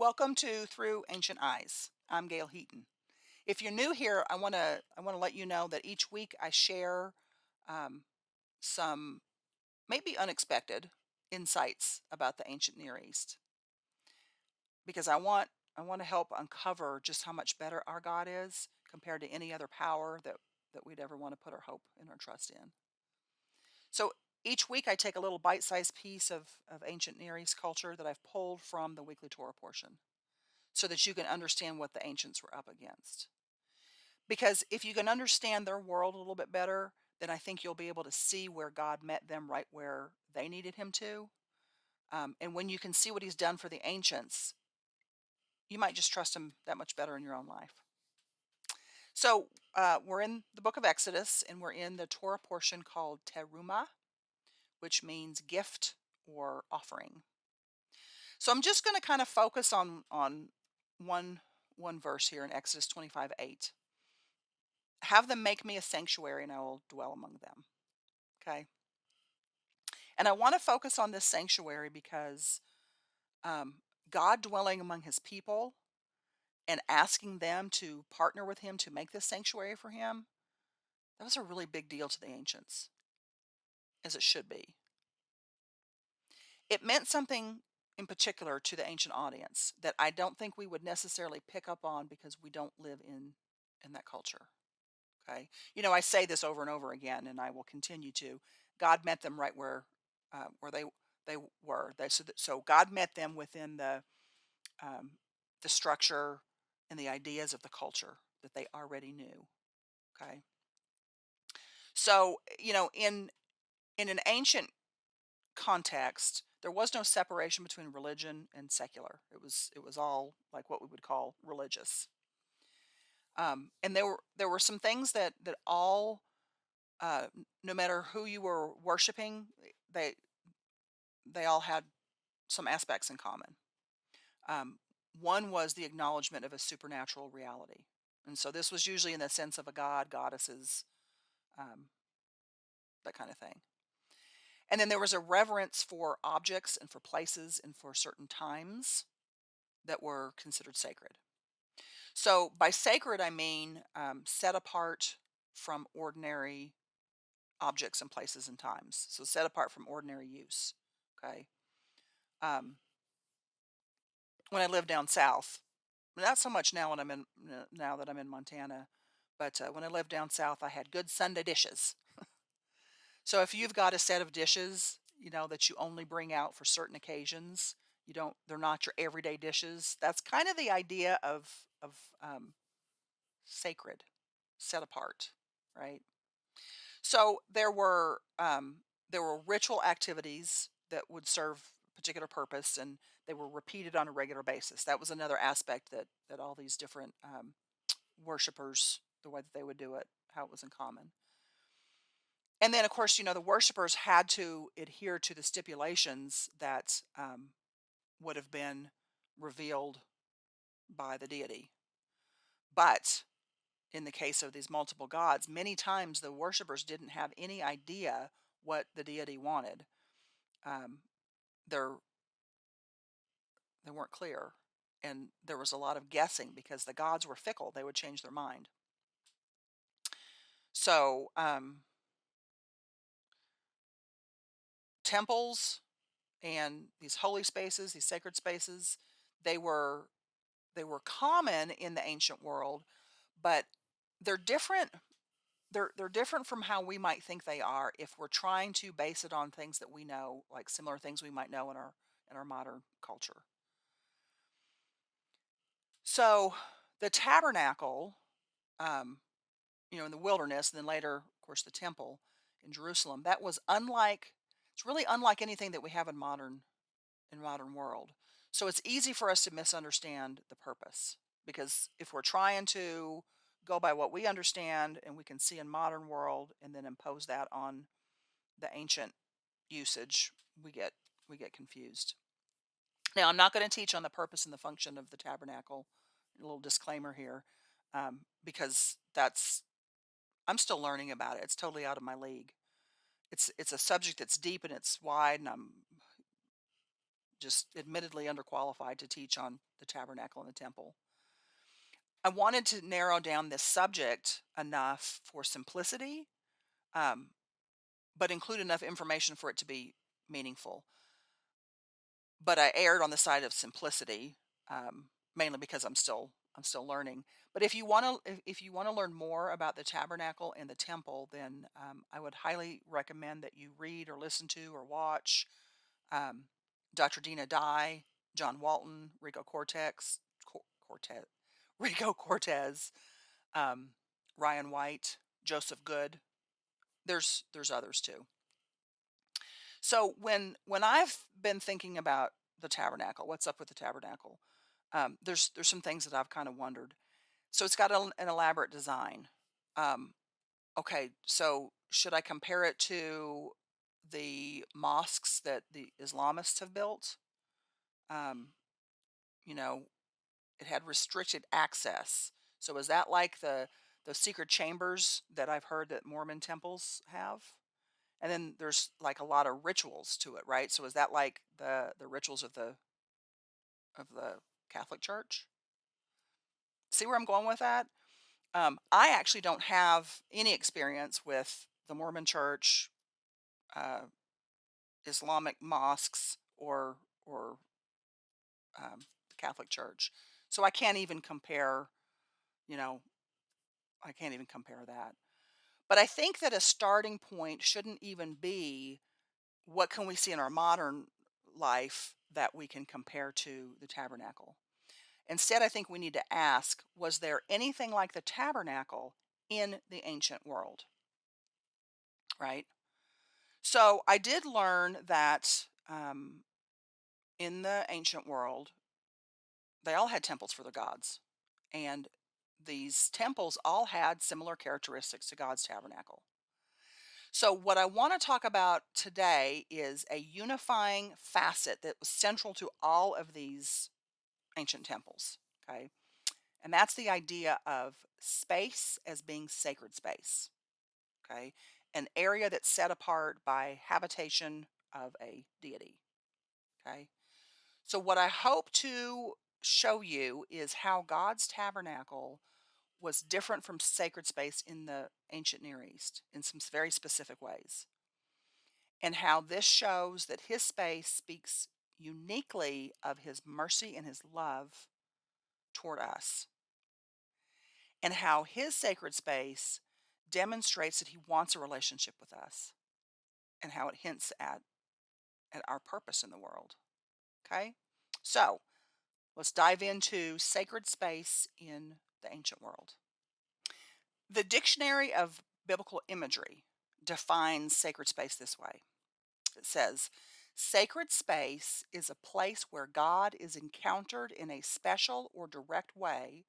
Welcome to Through Ancient Eyes. I'm Gail Heaton. If you're new here, I want to let you know that each week I share um, some maybe unexpected insights about the ancient Near East because I want to help uncover just how much better our God is compared to any other power that we'd ever want to put our hope and our trust in. So each week I take a little bite-sized piece of ancient Near East culture that I've pulled from the weekly Torah portion so that you can understand what the ancients were up against. Because if you can understand their world a little bit better, then I think you'll be able to see where God met them right where they needed him to. And when you can see what he's done for the ancients, you might just trust him that much better in your own life. So we're in the book of Exodus, and we're in the Torah portion called Terumah, which means gift or offering. So I'm just going to kind of focus on one one verse here in Exodus 25:8. Have them make me a sanctuary, and I will dwell among them. Okay. And I want to focus on this sanctuary because um, God dwelling among his people and asking them to partner with him to make this sanctuary for him, that was a really big deal to the ancients, as it should be. It meant something in particular to the ancient audience that I don't think we would necessarily pick up on because we don't live in that culture. Okay. I say this over and over again, and I will continue to. God met them right where they were. So God met them within um, the structure and the ideas of the culture that they already knew. Okay. So in an ancient context, there was no separation between religion and secular. It was all like what we would call religious. And there were some things that all no matter who you were worshiping, they they all had some aspects in common. Um, One was the acknowledgement of a supernatural reality, and so this was usually in the sense of a god, goddesses, um, that kind of thing. And then there was a reverence for objects and for places and for certain times that were considered sacred. So by sacred, I mean set apart from ordinary objects and places and times. So set apart from ordinary use. Okay. Um, when I lived down south, not so much now when now that I'm in Montana, but when I lived down south, I had good Sunday dishes. So if you've got a set of dishes, that you only bring out for certain occasions, they're not your everyday dishes. That's kind of the idea of sacred, set apart, right? So there were ritual activities that would serve a particular purpose, and they were repeated on a regular basis. That was another aspect that all these different worshipers, the way that they would do it, how it was in common. And then, of course, the worshipers had to adhere to the stipulations that would have been revealed by the deity. But in the case of these multiple gods, many times the worshipers didn't have any idea what the deity wanted. Um, they're, they weren't clear. And there was a lot of guessing because the gods were fickle. They would change their mind. So, temples and these holy spaces, these sacred spaces, they were they were common in the ancient world, but they're different. They're different from how we might think they are if we're trying to base it on things that we know, like similar things we might know in our modern culture. So the tabernacle, um, in the wilderness, and then later, of course, the temple in Jerusalem, that was unlike. It's really unlike anything that we have in modern world. So it's easy for us to misunderstand the purpose because if we're trying to go by what we understand and we can see in modern world and then impose that on the ancient usage, we get confused. Now, I'm not going to teach on the purpose and the function of the tabernacle. A little disclaimer here, because I'm still learning about it. It's totally out of my league. It's a subject that's deep and it's wide, and I'm just admittedly underqualified to teach on the tabernacle and the temple. I wanted to narrow down this subject enough for simplicity, um, but include enough information for it to be meaningful. But I erred on the side of simplicity, mainly because I'm still learning. But if you want to learn more about the tabernacle and the temple, then I would highly recommend that you read or listen to or watch um, Dr. Dina Dye, John Walton, Cortez, Rico Cortez, um, Ryan White, Joseph Good. There's others too. So when I've been thinking about the tabernacle, what's up with the tabernacle? There's some things that I've kind of wondered. So it's got an elaborate design. Um, okay, so should I compare it to the mosques that the Islamists have built? Um, you know, it had restricted access. So is that like the secret chambers that I've heard that Mormon temples have? And then there's like a lot of rituals to it, right? So is that like the rituals of the Catholic Church? See where I'm going with that? I actually don't have any experience with the Mormon Church, uh, Islamic mosques, or the Catholic Church, so I can't even compare. You know, I can't even compare that. But I think that a starting point shouldn't even be what can we see in our modern life that we can compare to the tabernacle. Instead, I think we need to ask, was there anything like the tabernacle in the ancient world, right? So I did learn that in the ancient world, they all had temples for their gods. And these temples all had similar characteristics to God's tabernacle. So, what I want to talk about today is a unifying facet that was central to all of these ancient temples. Okay. And that's the idea of space as being sacred space. Okay. An area that's set apart by habitation of a deity. Okay. So, what I hope to show you is how God's tabernacle was different from sacred space in the ancient Near East in some very specific ways, and how this shows that his space speaks uniquely of his mercy and his love toward us, and how his sacred space demonstrates that he wants a relationship with us, and how it hints at our purpose in the world. Okay? So, let's dive into sacred space in the ancient world. The Dictionary of Biblical Imagery defines sacred space this way. It says, sacred space is a place where God is encountered in a special or direct way,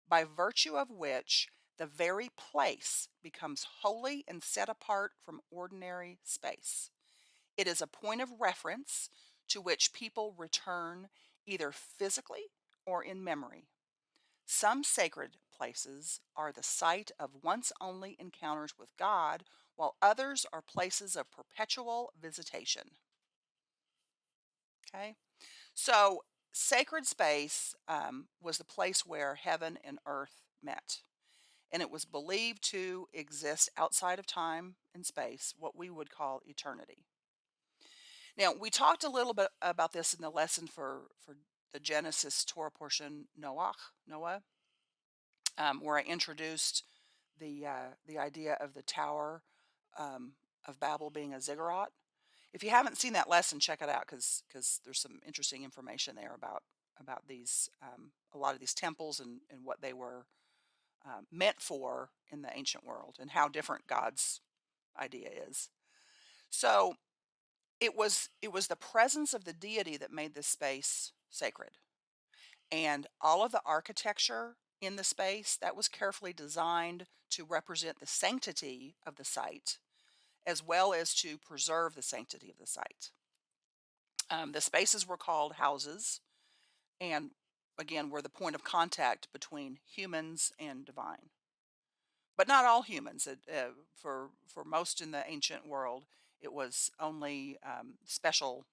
by virtue of which the very place becomes holy and set apart from ordinary space. It is a point of reference to which people return either physically or in memory. Some sacred places are the site of once only encounters with God, while others are places of perpetual visitation. Okay? So, sacred space was the place where heaven and earth met. And it was believed to exist outside of time and space, what we would call eternity. Now, we talked a little bit about this in the lesson for the Genesis Torah portion, Noah, where I introduced the idea of the Tower of Babel being a ziggurat. If you haven't seen that lesson, check it out because there's some interesting information there about these a lot of these temples and what they were meant for in the ancient world and how different God's idea is. So it was the presence of the deity that made this space sacred, and all of the architecture in the space that was carefully designed to represent the sanctity of the site as well as to preserve the sanctity of the site. The spaces were called houses, and again, were the point of contact between humans and divine. But not all humans. For most in the ancient world, it was only special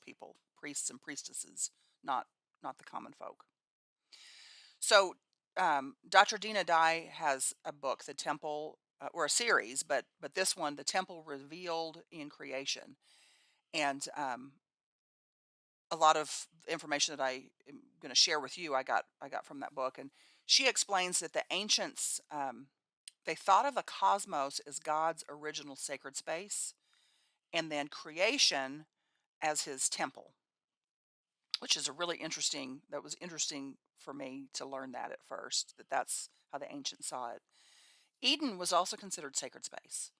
people, priests and priestesses, not not the common folk. So, Dr. Dina Dye has a book, The Temple, or a series, but this one, The Temple Revealed in Creation, and a lot of information that I am going to share with you, I got from that book, and she explains that the ancients they thought of the cosmos as God's original sacred space, and then creation as His temple, which is a really interesting. That was interesting for me to learn that at first. That's how the ancients saw it. Eden was also considered sacred space.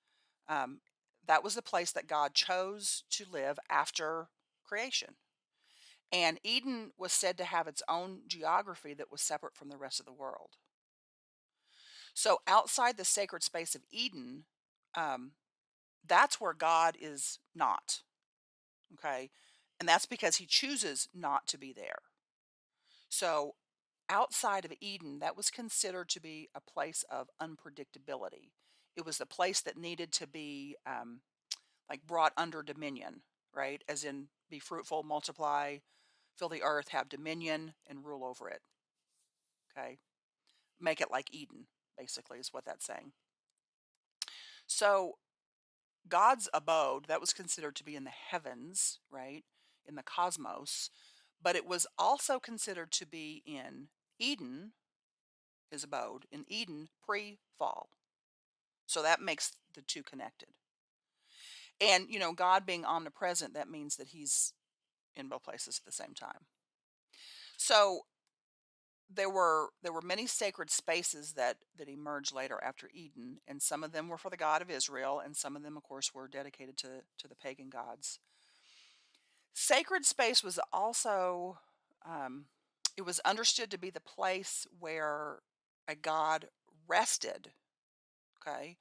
Um, that was the place that God chose to live after creation. And Eden was said to have its own geography that was separate from the rest of the world. So outside the sacred space of Eden, um, that's where God is not. Okay. And that's because he chooses not to be there. So outside of Eden, that was considered to be a place of unpredictability. It was the place that needed to be like brought under dominion, right? As in be fruitful, multiply, fill the earth, have dominion, and rule over it. Okay. Make it like Eden, basically, is what that's saying. So God's abode, that was considered to be in the heavens, right? In the cosmos, but it was also considered to be in Eden, his abode, in Eden pre fall. So that makes the two connected. And, God being omnipresent, that means that he's in both places at the same time. So there were many sacred spaces that emerged later after Eden, and some of them were for the God of Israel, and some of them, of course, were dedicated to the pagan gods. Sacred space was also um, it was understood to be the place where a god rested. Okay,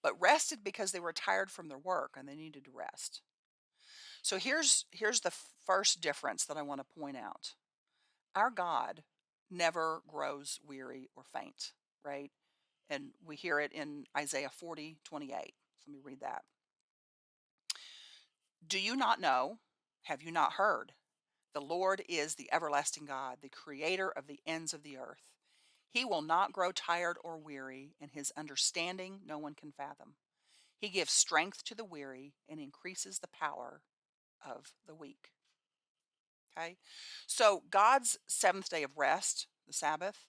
but rested because they were tired from their work and they needed to rest. So here's the first difference that I want to point out. Our God never grows weary or faint, right? And we hear it in Isaiah 40:28. So let me read that. Do you not know? Have you not heard? The Lord is the everlasting God, the creator of the ends of the earth. He will not grow tired or weary, and his understanding no one can fathom. He gives strength to the weary and increases the power of the weak. Okay? So God's seventh day of rest, the Sabbath,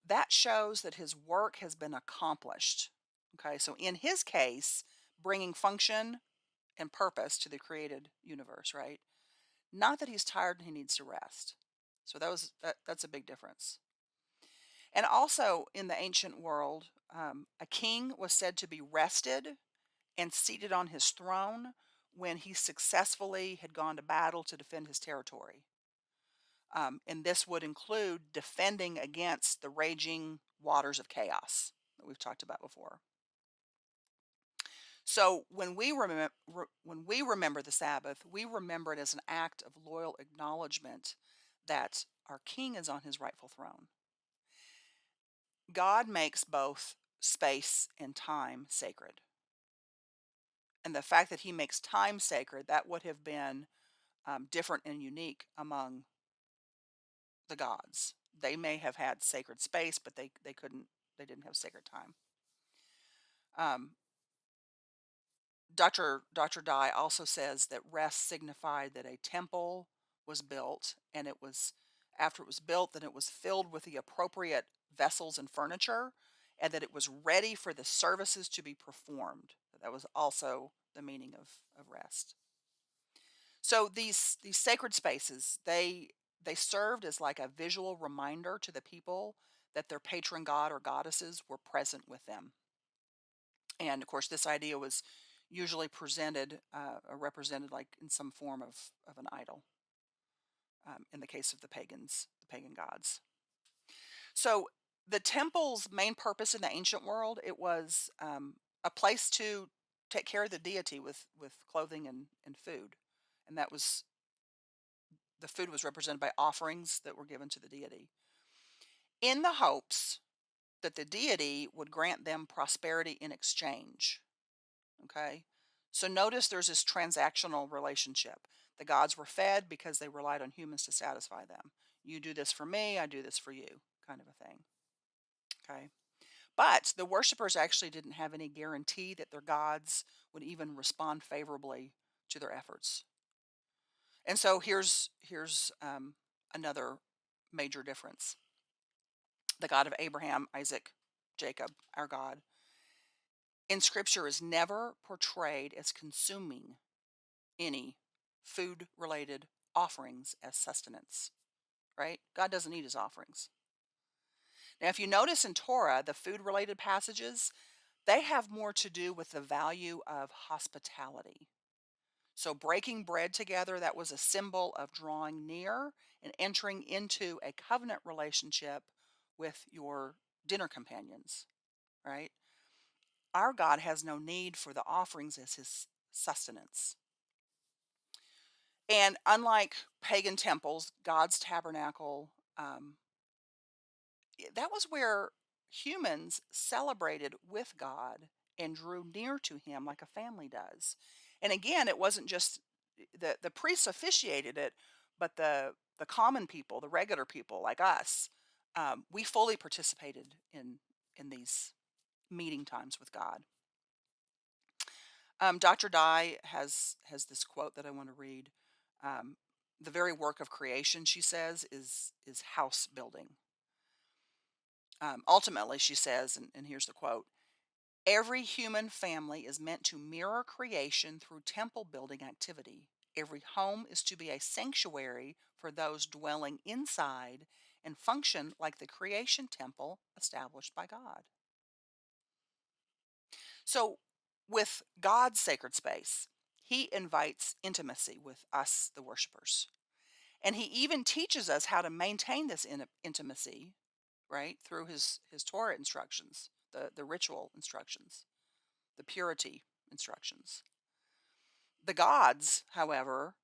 that shows that his work has been accomplished. Okay? So in his case, bringing function and purpose to the created universe, right? Not that he's tired and he needs to rest. So that's a big difference. And also in the ancient world, a king was said to be rested and seated on his throne when he successfully had gone to battle to defend his territory. And this would include defending against the raging waters of chaos that we've talked about before. So when we remember the Sabbath, we remember it as an act of loyal acknowledgement that our King is on his rightful throne. God makes both space and time sacred. And the fact that he makes time sacred, that would have been different and unique among the gods. They may have had sacred space, but they didn't have sacred time. Um, Dr. Dye also says that rest signified that a temple was built, and it was after it was built, then it was filled with the appropriate vessels and furniture, and that it was ready for the services to be performed. That was also the meaning of rest. So these sacred spaces, they served as like a visual reminder to the people that their patron god or goddesses were present with them. And of course, this idea was usually presented or represented like in some form of an idol. In the case of the pagans, the pagan gods. So the temple's main purpose in the ancient world, it was a place to take care of the deity with clothing and food, and that was the food was represented by offerings that were given to the deity in the hopes that the deity would grant them prosperity in exchange. Okay. So notice there's this transactional relationship. The gods were fed because they relied on humans to satisfy them. You do this for me, I do this for you, kind of a thing. Okay. But the worshipers actually didn't have any guarantee that their gods would even respond favorably to their efforts. And so here's another major difference. The God of Abraham, Isaac, Jacob, our God, in Scripture is never portrayed as consuming any food related offerings as sustenance, right? God doesn't need his offerings. Now, if you notice in Torah, the food related passages, they have more to do with the value of hospitality. So, breaking bread together, that was a symbol of drawing near and entering into a covenant relationship with your dinner companions, right? Our God has no need for the offerings as his sustenance. And unlike pagan temples, God's tabernacle, that was where humans celebrated with God and drew near to him like a family does. And again, it wasn't just the priests officiated it, but the common people, the regular people like us, we fully participated in these meeting times with God. Dr. Dye has this quote that I want to read. Um, the very work of creation, she says, is house building. Ultimately, she says, and here's the quote: every human family is meant to mirror creation through temple building activity. Every home is to be a sanctuary for those dwelling inside and function like the creation temple established by God. So, with God's sacred space, he invites intimacy with us, the worshipers. And he even teaches us how to maintain this intimacy, right, through his Torah instructions, the ritual instructions, the purity instructions. The gods, however,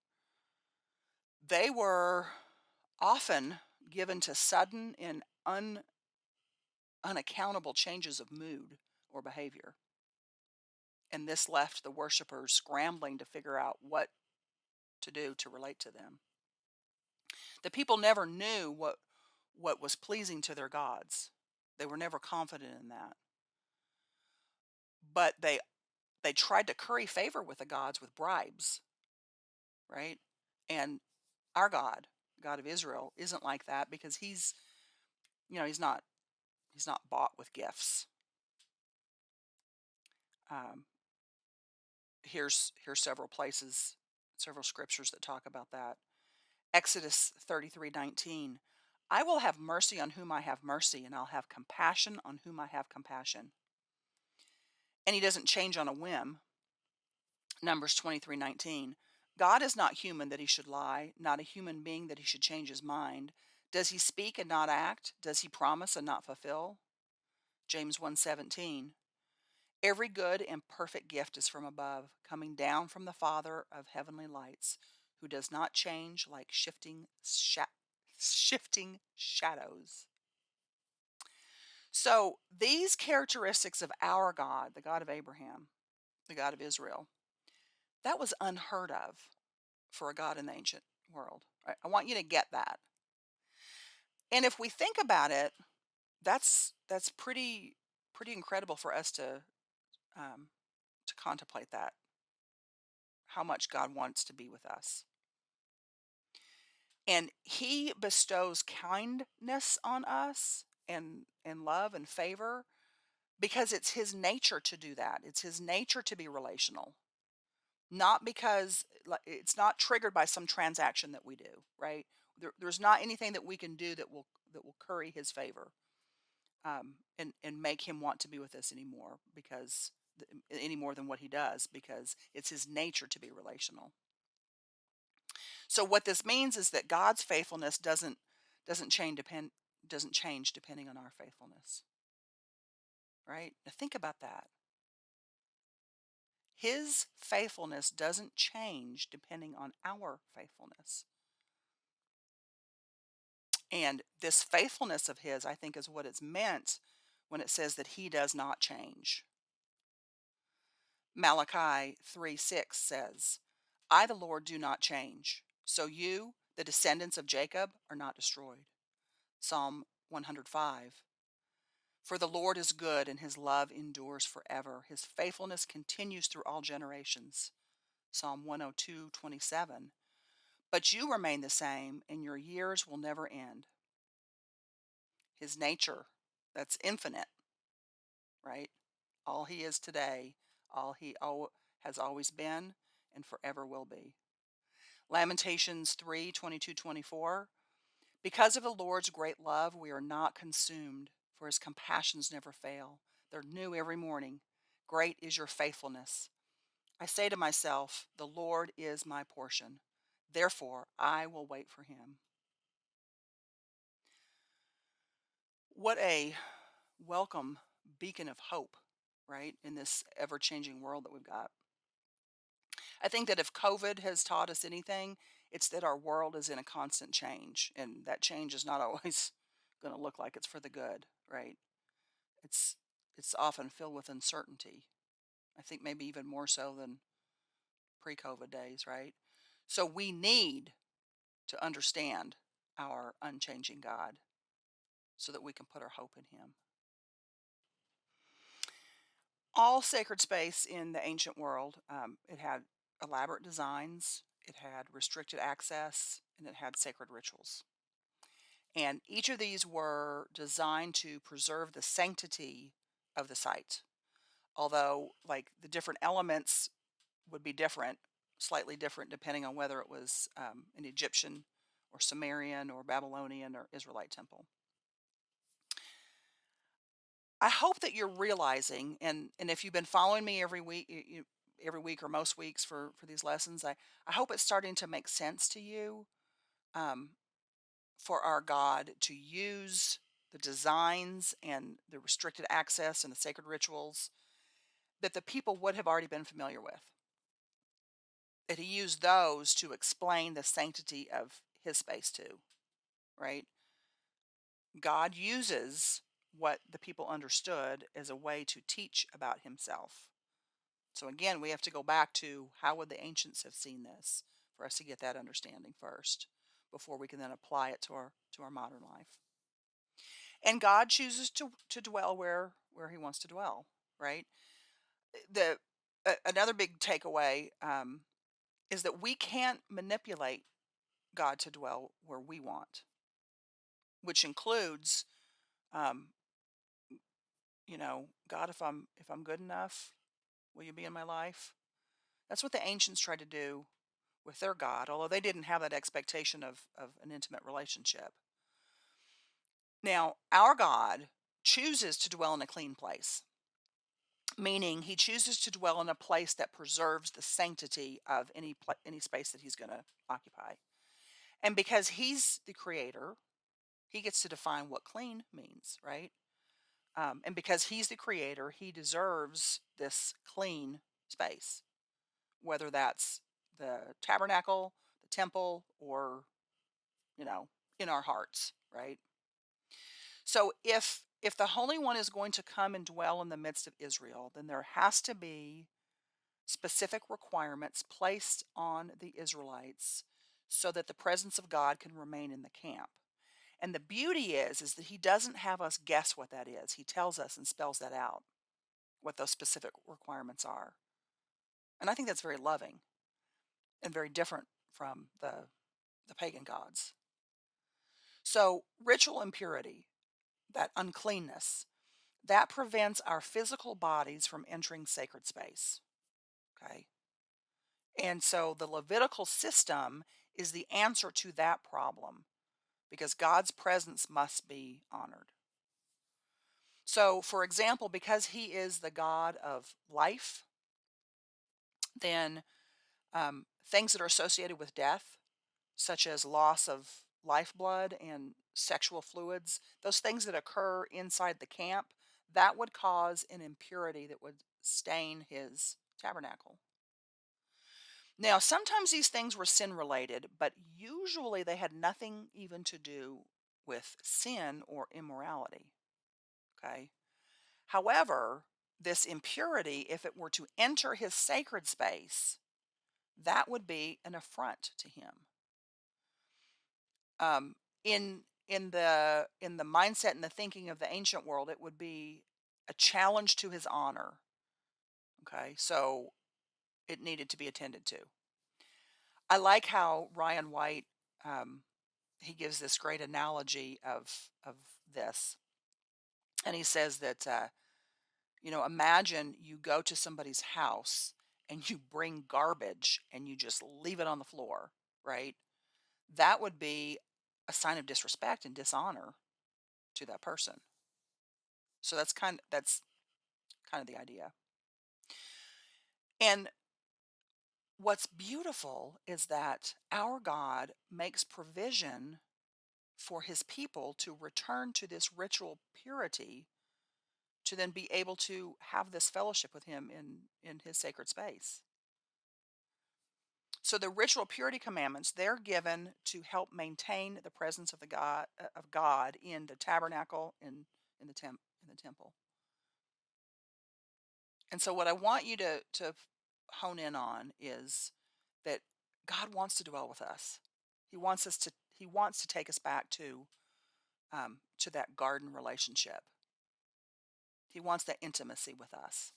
they were often given to sudden and unaccountable changes of mood or behavior. And this left the worshipers scrambling to figure out what to do to relate to them. The people never knew what was pleasing to their gods. They were never confident in that. But they tried to curry favor with the gods with bribes, right? And our God, God of Israel, isn't like that because he's not bought with gifts. Um, here's several places, several scriptures that talk about that. Exodus 33:19. I will have mercy on whom I have mercy, and I'll have compassion on whom I have compassion. And he doesn't change on a whim. Numbers 23:19. God is not human that he should lie, not a human being that he should change his mind. Does he speak and not act? Does he promise and not fulfill? James 1:17. Every good and perfect gift is from above, coming down from the Father of heavenly lights, who does not change like shifting shadows. So these characteristics of our God, the God of Abraham, the God of Israel, that was unheard of for a God in the ancient world. I want you to get that. And if we think about it, that's pretty incredible for us um, to contemplate that, how much God wants to be with us. And he bestows kindness on us and love and favor because it's his nature to do that. It's his nature to be relational. Not because it's not triggered by some transaction that we do, right? There's not anything that we can do that will curry his favor, and make him want to be with us anymore because any more than what he does, because it's his nature to be relational. So what this means is that God's faithfulness doesn't change depending on our faithfulness, right? Now think about that. His faithfulness doesn't change depending on our faithfulness. And this faithfulness of his, I think, is what it's meant when it says that he does not change. Malachi 3:6 says, I, the Lord, do not change. So you, the descendants of Jacob, are not destroyed. Psalm 105. For the Lord is good and his love endures forever. His faithfulness continues through all generations. Psalm 102:27. But you remain the same and your years will never end. His nature, that's infinite, right? All he is today, all he has always been and forever will be. Lamentations 3:22-24. Because of the Lord's great love, we are not consumed, for his compassions never fail. They're new every morning. Great is your faithfulness. I say to myself, the Lord is my portion. Therefore, I will wait for him. What a welcome beacon of hope, right, in this ever changing world that we've got. I think that if COVID has taught us anything, it's that our world is in a constant change, and that change is not always going to look like it's for the good, right? It's it's often filled with uncertainty. I think maybe even more so than pre-COVID days, right? So we need to understand our unchanging God so that we can put our hope in him. All sacred space in the ancient world, it had elaborate designs, it had restricted access, and it had sacred rituals. And each of these were designed to preserve the sanctity of the site. Although, like, the different elements would be different, slightly different, depending on whether it was an Egyptian or Sumerian or Babylonian or Israelite temple. I hope that you're realizing, and if you've been following me every week, every week or most weeks for these lessons, I hope it's starting to make sense to you, um, for our God to use the designs and the restricted access and the sacred rituals that the people would have already been familiar with. That he used those to explain the sanctity of his space too, right? God uses what the people understood as a way to teach about himself. So again, we have to go back to how would the ancients have seen this for us to get that understanding first before we can then apply it to our modern life. And God chooses to dwell where he wants to dwell, right? The Another big takeaway is that we can't manipulate God to dwell where we want, which includes, um, God, if I'm good enough, will you be in my life? That's what the ancients tried to do with their God, although they didn't have that expectation of an intimate relationship. Now, our God chooses to dwell in a clean place, meaning he chooses to dwell in a place that preserves the sanctity of any space that he's going to occupy. And because he's the creator, he gets to define what clean means, right? And because he's the creator, he deserves this clean space, whether that's the tabernacle, the temple, or, you know, in our hearts, right? So if the Holy One is going to come and dwell in the midst of Israel, then there has to be specific requirements placed on the Israelites so that the presence of God can remain in the camp. And the beauty is that he doesn't have us guess what that is. He tells us and spells that out, what those specific requirements are. And I think that's very loving and very different from the pagan gods. So, ritual impurity, that uncleanness, that prevents our physical bodies from entering sacred space. Okay. And so the Levitical system is the answer to that problem because God's presence must be honored. So, for example, because he is the God of life, then things that are associated with death, such as loss of lifeblood and sexual fluids, those things that occur inside the camp, that would cause an impurity that would stain his tabernacle. Now, sometimes these things were sin related, but usually they had nothing even to do with sin or immorality. Okay. However, this impurity, if it were to enter his sacred space, that would be an affront to him. Um, in the mindset and the thinking of the ancient world, it would be a challenge to his honor. Okay, so it needed to be attended to. I like how Ryan White, um, he gives this great analogy of this, and he says that imagine you go to somebody's house and you bring garbage and you just leave it on the floor, right? That would be a sign of disrespect and dishonor to that person. So that's kind of the idea. And what's beautiful is that our God makes provision for his people to return to this ritual purity to then be able to have this fellowship with him in his sacred space. So the ritual purity commandments, they're given to help maintain the presence of God in the tabernacle in the temple. And so what I want you to hone in on is that God wants to dwell with us. He wants to take us back to that garden relationship. He wants that intimacy with us.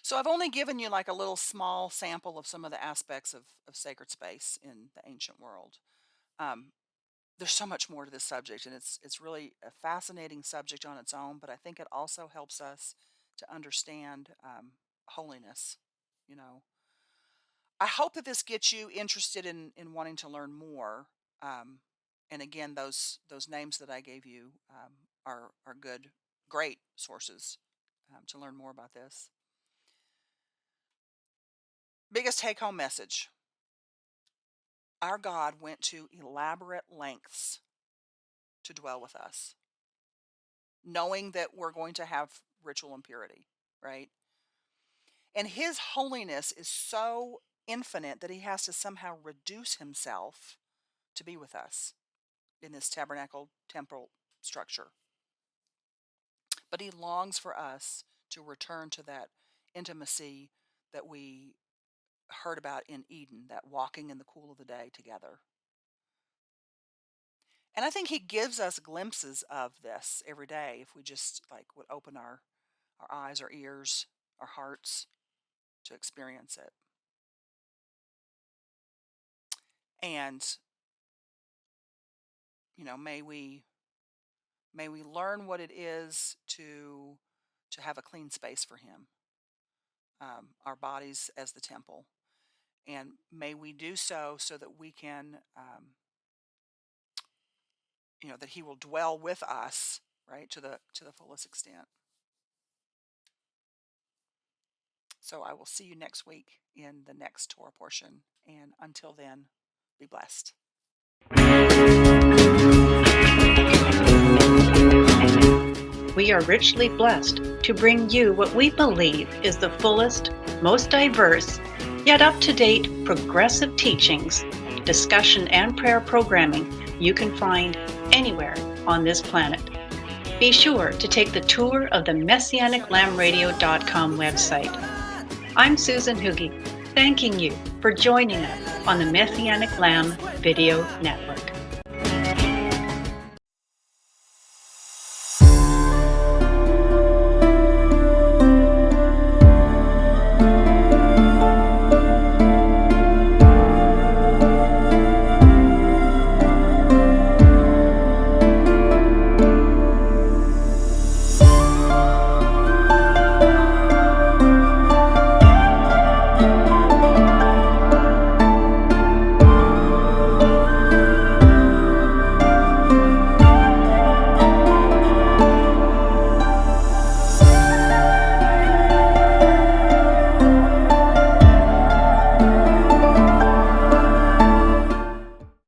So I've only given you like a little small sample of some of the aspects of sacred space in the ancient world. Um, there's so much more to this subject, and it's really a fascinating subject on its own. But I think it also helps us to understand holiness. You know, I hope that this gets you interested in wanting to learn more. Um, and again, those names that I gave you are good, great sources to learn more about this. Biggest take home message: our God went to elaborate lengths to dwell with us, knowing that we're going to have ritual impurity, right? And his holiness is so infinite that he has to somehow reduce himself to be with us in this tabernacle temple structure. But he longs for us to return to that intimacy that we heard about in Eden, that walking in the cool of the day together. And I think he gives us glimpses of this every day if we just like would open our eyes, our ears, our hearts to experience it. And may we learn what it is to have a clean space for him, our bodies as the temple, and may we do so that we can, that he will dwell with us, right, to the fullest extent. So I will see you next week in the next Torah portion, and until then, be blessed. We are richly blessed to bring you what we believe is the fullest, most diverse, yet up-to-date progressive teachings, discussion, and prayer programming you can find anywhere on this planet. Be sure to take the tour of the MessianicLambRadio.com website. I'm Susan Hoogie, thanking you for joining us on the Messianic Lamb Video Network.